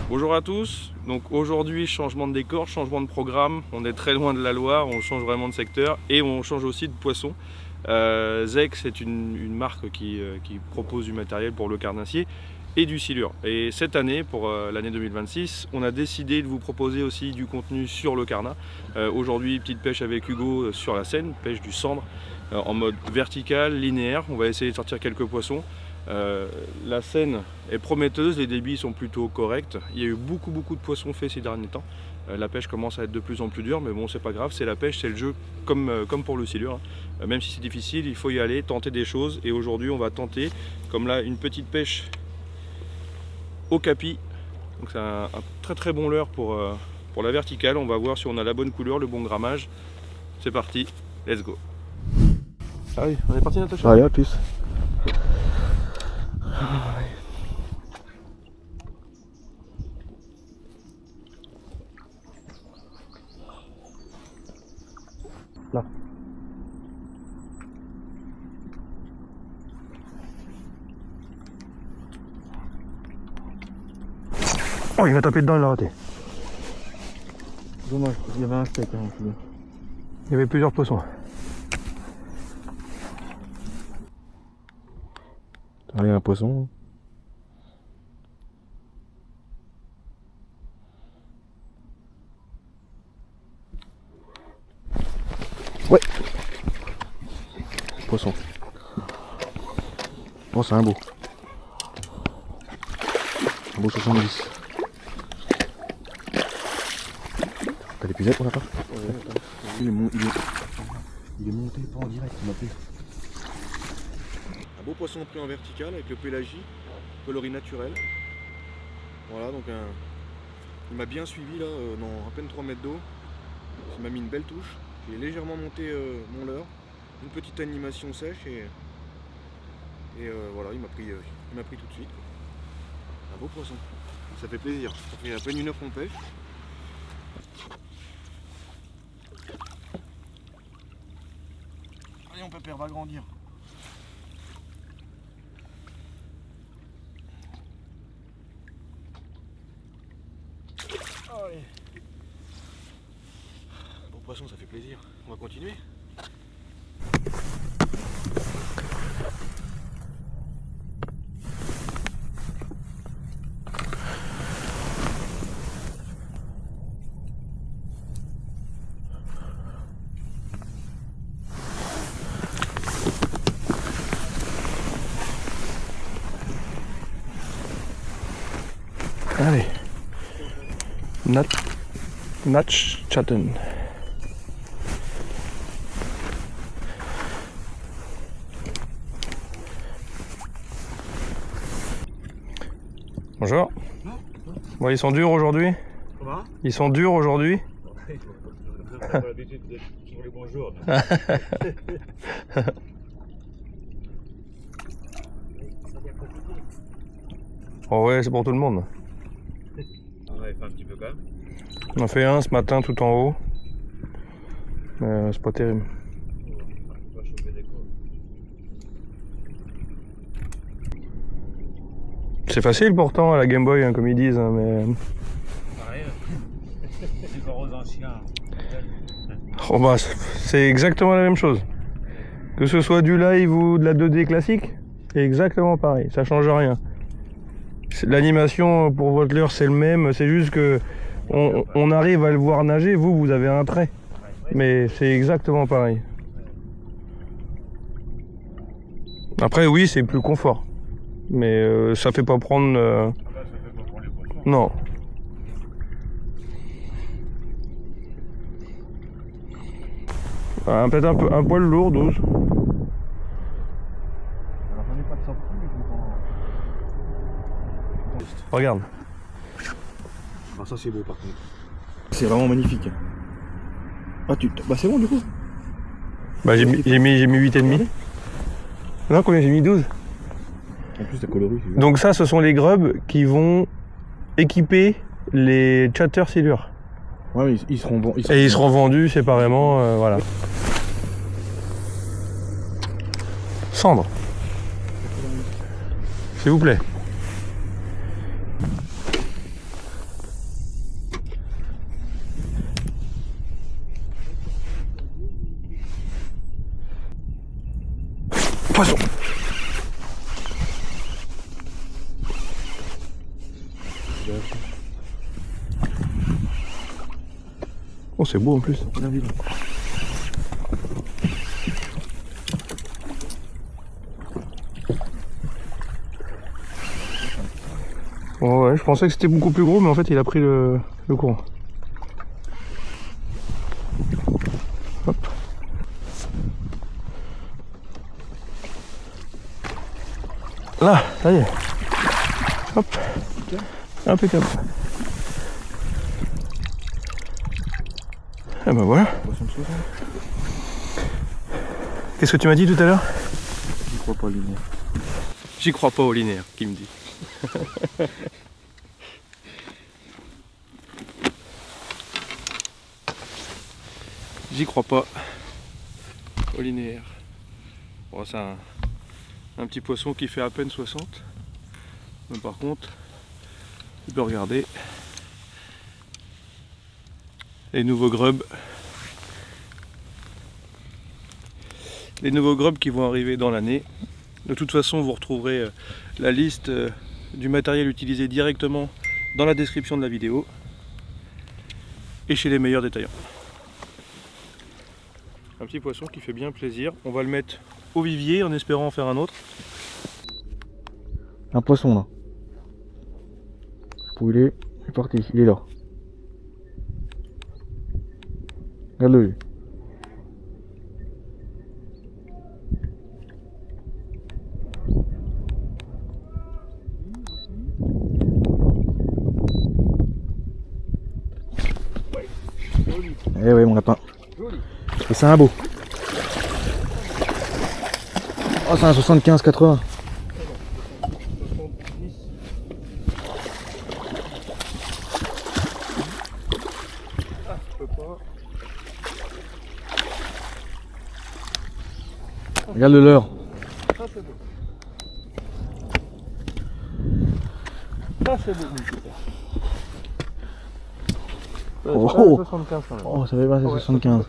Bonjour à tous, donc aujourd'hui changement de décor, changement de programme, on est très loin de la Loire, on change vraiment de secteur et on change aussi de poisson. Zec c'est une marque qui propose du matériel pour le carnassier et du silure. Et cette année, pour l'année 2026, on a décidé de vous proposer aussi du contenu sur le carnat. Aujourd'hui, petite pêche avec Hugo sur la Seine, pêche du cendre en mode vertical, linéaire. On va essayer de sortir quelques poissons. La Seine est prometteuse, les débits sont plutôt corrects. Il y a eu beaucoup de poissons faits ces derniers temps. La pêche commence à être de plus en plus dure, mais bon, c'est pas grave, c'est la pêche, c'est le jeu comme pour le silure. Même si c'est difficile, il faut y aller, tenter des choses. Et aujourd'hui, on va tenter, comme là, une petite pêche au capi. Donc c'est un très bon leurre pour la verticale. On va voir si on a la bonne couleur, le bon grammage. C'est parti, let's go. Ah oui, on est parti Natacha. Allez, à plus. Là. Oh, il m'a tapé dedans, il l'a raté. Dommage, il y avait un steak. Hein, il y avait plusieurs poissons. Il y a un poisson. Ouais. Poisson. Oh, c'est un beau. Un beau 70. T'as l'épuisette, on l'a pas? Il est monté pas en direct, il m'a pris. Un beau poisson pris en vertical avec le pélagie, coloris naturel. Voilà, donc il m'a bien suivi là, dans à peine 3 mètres d'eau. Il m'a mis une belle touche. J'ai légèrement monté mon leurre, une petite animation sèche et voilà, il m'a pris tout de suite. Un beau poisson, ça fait plaisir. Ça fait à peine une heure qu'on pêche. Allez, mon pépère va grandir. Allez. Bon poisson, ça fait plaisir. On va continuer. Allez. Natch Chatten. Bonjour. Bon, ils sont durs aujourd'hui? Comment? Ils sont durs aujourd'hui? On n'a pas l'habitude de sur les bonjours. Oh ouais, c'est pour tout le monde. On avait fait un petit peu quand même. On a fait un ce matin tout en haut. Mais c'est pas terrible. On va chauffer des côtes. C'est facile pourtant à la Game Boy, hein, comme ils disent, hein, mais... Pareil, c'est encore aux anciens. Oh bah, c'est exactement la même chose. Que ce soit du live ou de la 2D classique, c'est exactement pareil, ça change rien. L'animation pour votre leurre c'est le même, c'est juste que on arrive à le voir nager, vous avez un trait. Mais c'est exactement pareil. Après oui, c'est plus confort. Mais ça fait pas prendre... Non. Peut-être un poil lourd, 12. Alors j'en ai pas de sortie, mais je vous Regarde. Ah, ça c'est beau par contre. C'est vraiment magnifique. Ah bah c'est bon du coup. Bah j'ai mis 8,5. Non, combien j'ai mis? 12. En plus t'as coloris. Donc ça, ce sont les grubs qui vont équiper les chatter silure. Ouais, mais ils seront Et ils seront vendus séparément, voilà. Cendre. S'il vous plaît. Poisson. Oh, c'est beau en plus. Oh ouais, je pensais que c'était beaucoup plus gros, mais en fait il a pris le courant. Hop. Là, ça y est. Hop. Impeccable. Ah bah voilà. Qu'est-ce que tu m'as dit tout à l'heure? J'y crois pas, linéaire. J'y crois pas au linéaire, qui me dit. J'y crois pas au linéaire. Bon, c'est un petit poisson qui fait à peine 60. Mais par contre, tu peux regarder les nouveaux grubs. Les nouveaux grubs qui vont arriver dans l'année. De toute façon, vous retrouverez la liste du matériel utilisé directement dans la description de la vidéo et chez les meilleurs détaillants. Un petit poisson qui fait bien plaisir. On va le mettre au vivier en espérant en faire un autre. Un poisson là. Où il est parti, il est là. Regarde-le lui. Eh ouais mon lapin. Et c'est un beau. Oh c'est un 75-80. Regarde le leurre. Ça c'est beau. Ça c'est beau. Oh, 75 quand même. oh ça fait pas, c'est 75.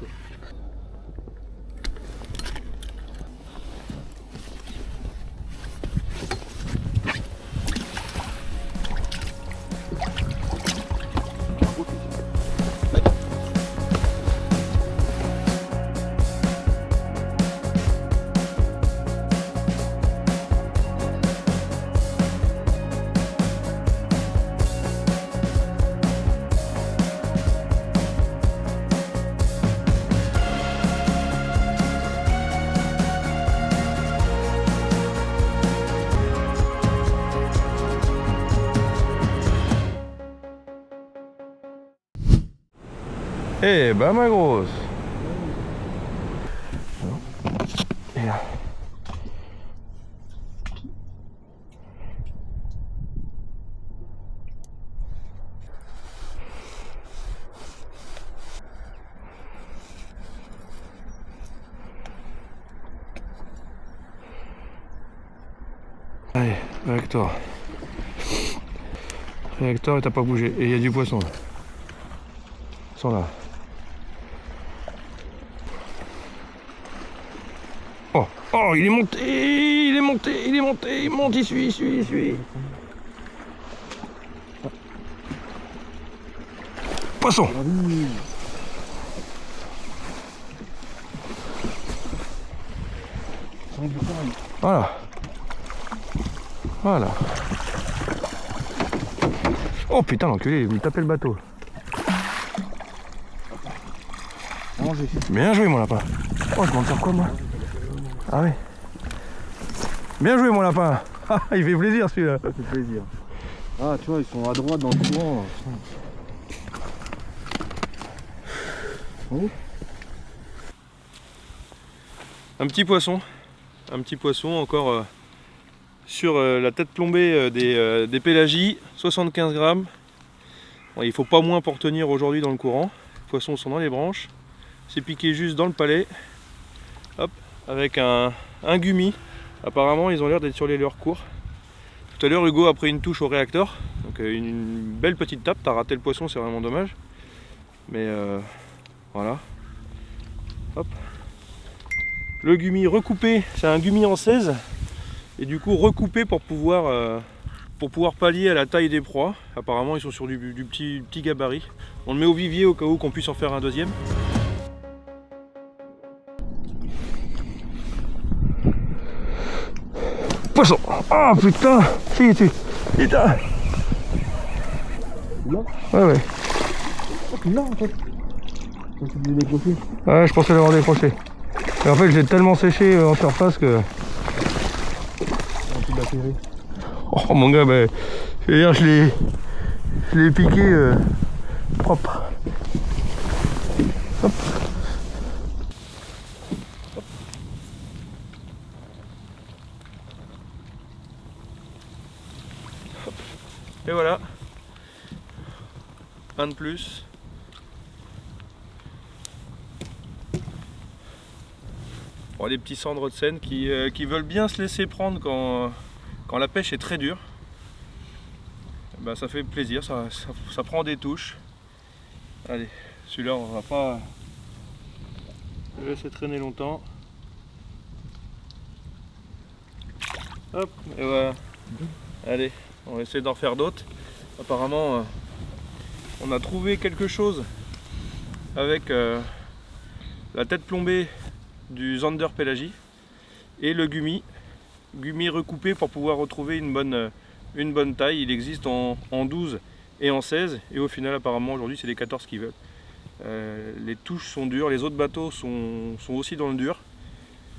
Eh ben ma grosse. Et là. Allez, réacteur. Réacteur et t'as pas bougé. Et il y a du poisson là. Ils sont là. Oh, oh, il est monté, il est monté, il est monté, il monte, il suit, il suit, il suit. Poisson. Voilà. Voilà. Oh putain, l'enculé, il me tapait le bateau. Bien joué mon lapin. Oh, je m'en sors quoi moi? Ah oui. Bien joué mon lapin. Ah, il fait plaisir celui-là. Ça fait plaisir. Ah tu vois ils sont à droite dans le courant. Oh. Un petit poisson encore sur la tête plombée des pélagies, 75 grammes. Bon, il faut pas moins pour tenir aujourd'hui dans le courant. Les poissons sont dans les branches. C'est piqué juste dans le palais. Hop, avec un gummi. Apparemment ils ont l'air d'être sur les leurres courts. Tout à l'heure Hugo a pris une touche au réacteur. Donc une belle petite tape. T'as raté le poisson, c'est vraiment dommage. Mais voilà. Hop. Le gummi recoupé, c'est un gummi en 16 et du coup recoupé pour pouvoir pallier à la taille des proies. Apparemment ils sont sur du petit gabarit. On le met au vivier au cas où qu'on puisse en faire un deuxième. Poisson! Oh putain! Putain! Là? Ouais. Là en fait. Tu voulais décrocher. Ouais, je pensais l'avoir décroché. Et en fait, j'ai tellement séché en surface que... Un peu d'atterrir. Oh mon gars, bah, je l'ai piqué propre. Hop. Hop. Et voilà. Un de plus. Bon, des petits cendres de Seine qui veulent bien se laisser prendre quand la pêche est très dure. Ben, ça fait plaisir, ça prend des touches. Allez, celui-là on va pas le laisser traîner longtemps. Hop, et voilà. Allez, on va essayer d'en faire d'autres. Apparemment, on a trouvé quelque chose avec la tête plombée du Zander Pélagie et le gummi recoupé pour pouvoir retrouver une bonne taille. Il existe en 12 et en 16 et au final apparemment aujourd'hui c'est les 14 qui veulent. Les touches sont dures, les autres bateaux sont aussi dans le dur.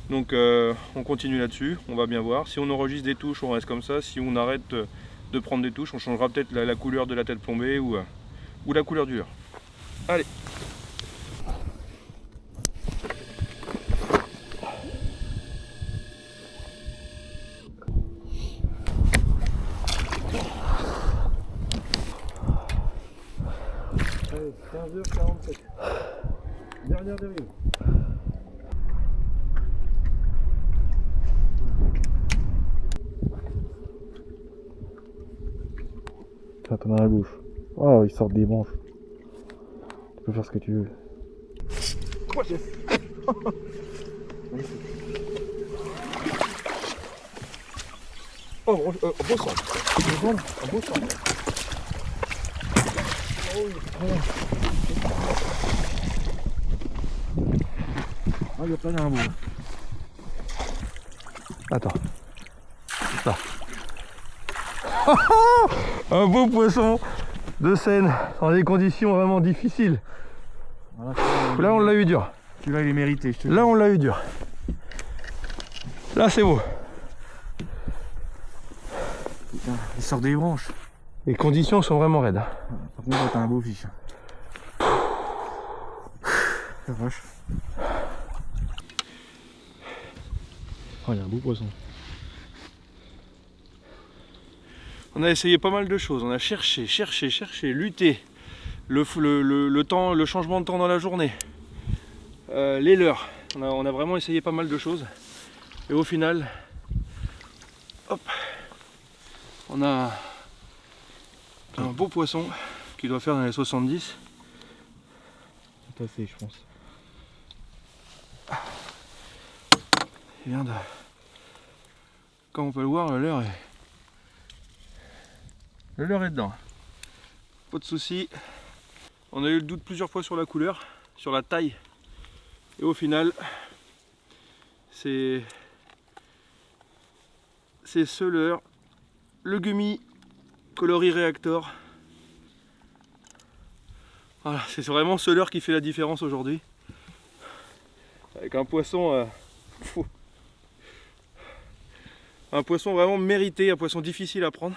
Donc on continue là-dessus, on va bien voir. Si on enregistre des touches, on reste comme ça. Si on arrête de prendre des touches, on changera peut-être la couleur de la tête plombée ou la couleur du leurre. Allez. Allez, 15h47. Dernière dérive. Ça t'en a la bouche. Oh, ils sortent des branches. Tu peux faire ce que tu veux. Oh, beau sang. Un beau sang. Ah, il y a plein d'un bout. Attends. Là. Un beau poisson de Seine dans des conditions vraiment difficiles. Voilà, Là on l'a eu dur. celui-là il est mérité, je te le Là on l'a eu dur. Là c'est beau. dis. Putain, il sort des branches. Les conditions sont vraiment raides. Par contre, t'as un beau fiche. La vache. Oh, il y a un beau poisson. On a essayé pas mal de choses. On a cherché, lutté. Le temps, le changement de temps dans la journée. Les leurres. On a vraiment essayé pas mal de choses. Et au final, hop, on a un beau poisson qui doit faire dans les 70. Tout à fait, je pense. Il vient de... Comme on peut le voir, le leurre est dedans. Pas de soucis. On a eu le doute plusieurs fois sur la couleur, sur la taille. Et au final, c'est ce leurre, le gummi coloris Reactor. Voilà, c'est vraiment ce leurre qui fait la différence aujourd'hui. Avec un poisson un poisson vraiment mérité, un poisson difficile à prendre.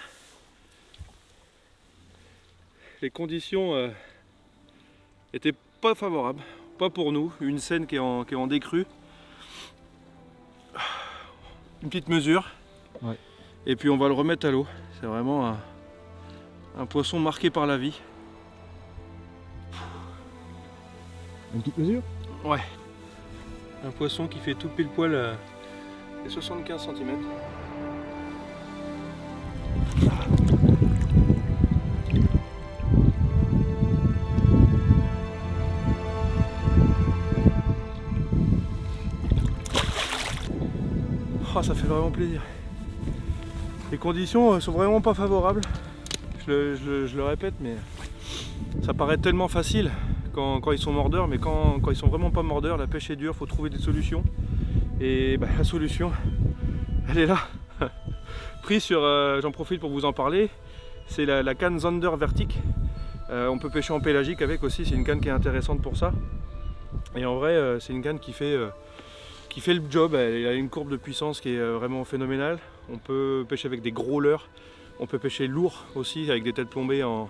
Les conditions étaient pas favorables, pas pour nous. Une Seine qui est en décrue. Une petite mesure. Ouais. Et puis on va le remettre à l'eau. C'est vraiment un poisson marqué par la vie. Une petite mesure? Ouais. Un poisson qui fait tout pile poil les 75 cm. Oh, ça fait vraiment plaisir. Les conditions sont vraiment pas favorables. Je le répète, mais ça paraît tellement facile quand ils sont mordeurs, mais quand ils sont vraiment pas mordeurs, la pêche est dure, faut trouver des solutions. Et bah, la solution, elle est là. Pris sur, j'en profite pour vous en parler, c'est la canne Zander Vertic. On peut pêcher en pélagique avec aussi, c'est une canne qui est intéressante pour ça. Et en vrai, c'est une canne qui fait le job, elle a une courbe de puissance qui est vraiment phénoménale. On peut pêcher avec des gros leurres, on peut pêcher lourd aussi avec des têtes plombées en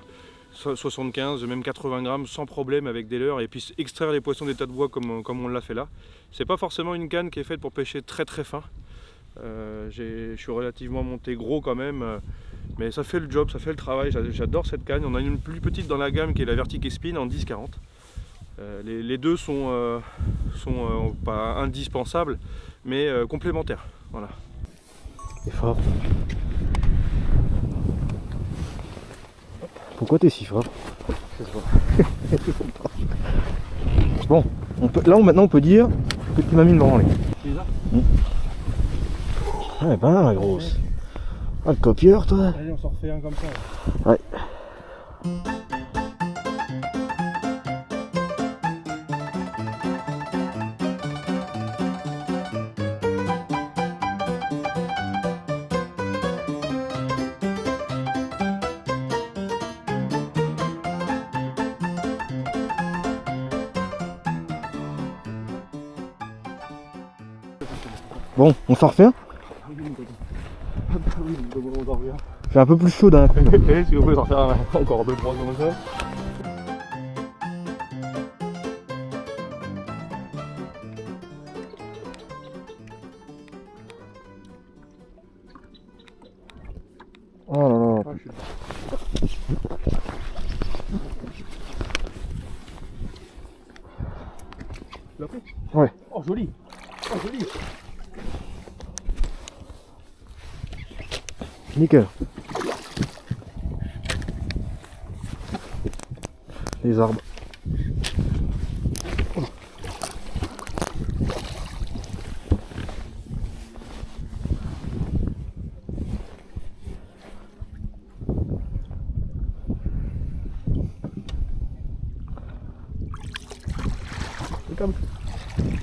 75, même 80 grammes sans problème avec des leurres et puis extraire les poissons des tas de bois comme on l'a fait là. C'est pas forcément une canne qui est faite pour pêcher très très fin. Je suis relativement monté gros quand même, mais ça fait le job, ça fait le travail. J'adore cette canne. On a une plus petite dans la gamme qui est la Vertic Spin en 10-40. Les deux sont pas indispensables, mais complémentaires. Voilà. C'est fort. Pourquoi t'es si fort? Bon, maintenant on peut dire que tu m'as mis une branlée. C'est ça? Ouais, ben la grosse. Ah, le copieur, toi. Allez, on s'en refait un comme ça. Ouais. Bon, on s'en refait un? C'est un peu plus chaud d'un coup. Si vous pouvez en faire encore 2-3 comme ça. Oh là là. Tu l'as pris? Ouais. Oh joli. Oh joli. Nickel. Les arbres.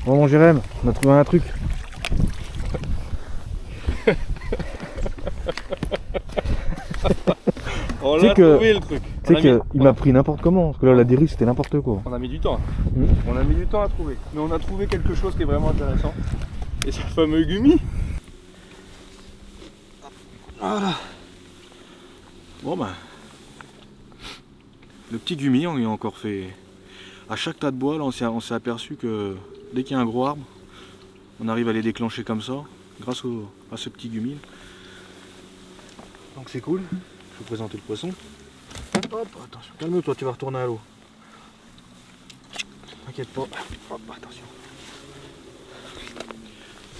Bon mon Jérém, on a trouvé un truc. On Tu sais l'a que- trouvé le truc. Tu sais qu'il m'a pris n'importe comment, parce que là la dérive c'était n'importe quoi. On a mis du temps. Mm. On a mis du temps à trouver. Mais on a trouvé quelque chose qui est vraiment intéressant. Et c'est le fameux gummi. Voilà. Bon ben, le petit gummi, on lui a encore fait. À chaque tas de bois, là, on s'est aperçu que dès qu'il y a un gros arbre, on arrive à les déclencher comme ça, grâce à ce petit gummi. Donc c'est cool. Je vais vous présenter le poisson. Hop, attention, calme-toi, tu vas retourner à l'eau. T'inquiète pas. Hop, attention.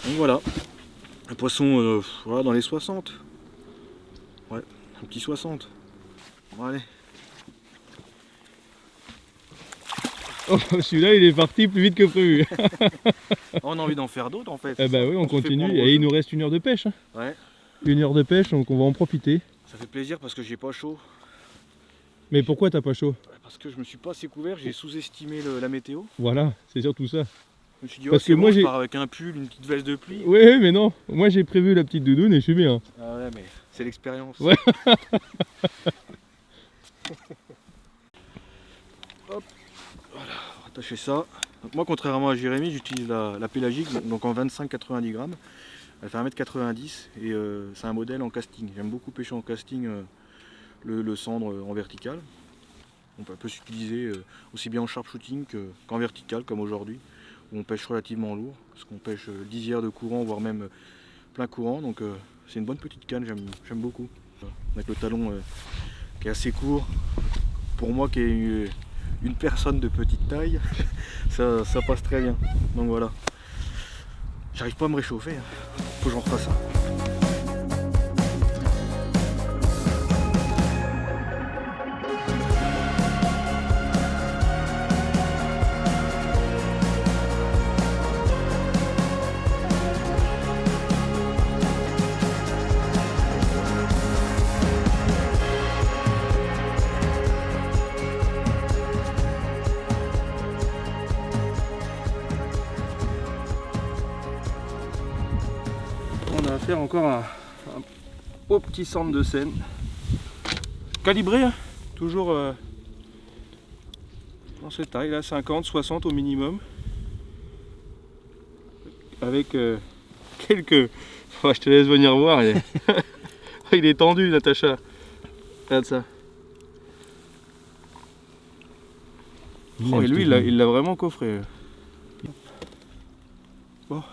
Donc voilà. Un poisson voilà, dans les 60. Ouais, un petit 60. Bon allez. Oh, celui-là il est parti plus vite que prévu. On a envie d'en faire d'autres en fait. Eh bah oui, on se fait continue. prendre au Et il jeu. nous reste 1 heure de pêche. Hein. Ouais, 1 heure de pêche, donc on va en profiter. ça fait plaisir parce que j'ai pas chaud. Mais pourquoi t'as pas chaud? Parce que je me suis pas assez couvert, j'ai sous-estimé la météo. Voilà, c'est surtout ça. Je me suis dit, Parce oh, que c'est moi, bon, je j'ai- pars avec un pull, une petite veste de pluie. Oui, mais non. Moi j'ai prévu la petite doudoune et je suis bien. Ah ouais, mais c'est l'expérience. Ouais. Hop, voilà, on va attacher ça. Donc moi, contrairement à Jérémy, j'utilise la pélagique, donc en 25-90 grammes. Elle fait 1m90 et c'est un modèle en casting. J'aime beaucoup pêcher en casting le cendre en vertical. On peut s'utiliser aussi bien en sharpshooting qu'en vertical, comme aujourd'hui, où on pêche relativement lourd, parce qu'on pêche lisière de courant, voire même plein courant. Donc c'est une bonne petite canne, j'aime beaucoup. Avec le talon qui est assez court, pour moi qui est une personne de petite taille, ça passe très bien. Donc voilà. J'arrive pas à me réchauffer, hein. Faut que j'en refasse un. faire encore un beau petit centre de scène. Calibré, hein, toujours dans cette taille là, 50, 60 au minimum. Avec quelques... Oh, je te laisse venir voir, il est tendu Natacha. Regarde ça. Oh, et lui il l'a vraiment coffré. Bon.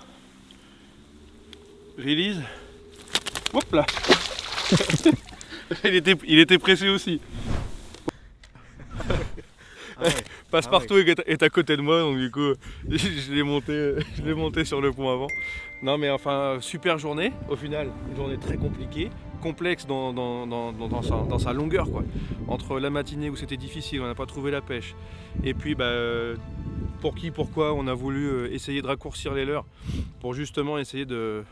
Release. Hop là. il était pressé aussi. Ah ouais. Passepartout est à côté de moi, donc du coup je l'ai monté sur le pont avant. Non mais enfin super journée au final, une journée très compliquée, complexe dans sa longueur quoi. Entre la matinée où c'était difficile, on n'a pas trouvé la pêche, et puis pourquoi on a voulu essayer de raccourcir les leurres pour justement essayer de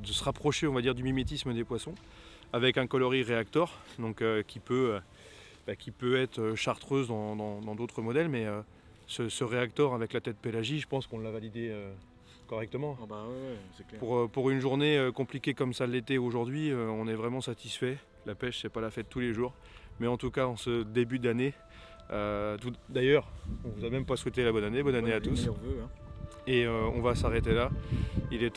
se rapprocher on va dire du mimétisme des poissons avec un coloris réactor, donc qui peut être chartreuse dans d'autres modèles, mais ce réactor avec la tête pélagie, je pense qu'on l'a validé correctement. Ah bah ouais, c'est clair. Pour une journée compliquée comme ça l'était aujourd'hui, on est vraiment satisfait. La pêche, c'est pas la fête tous les jours, mais en tout cas en ce début d'année, d'ailleurs, on vous a même pas souhaité la bonne année à tous. Meilleurs vœux, hein. Et on va s'arrêter là. Il est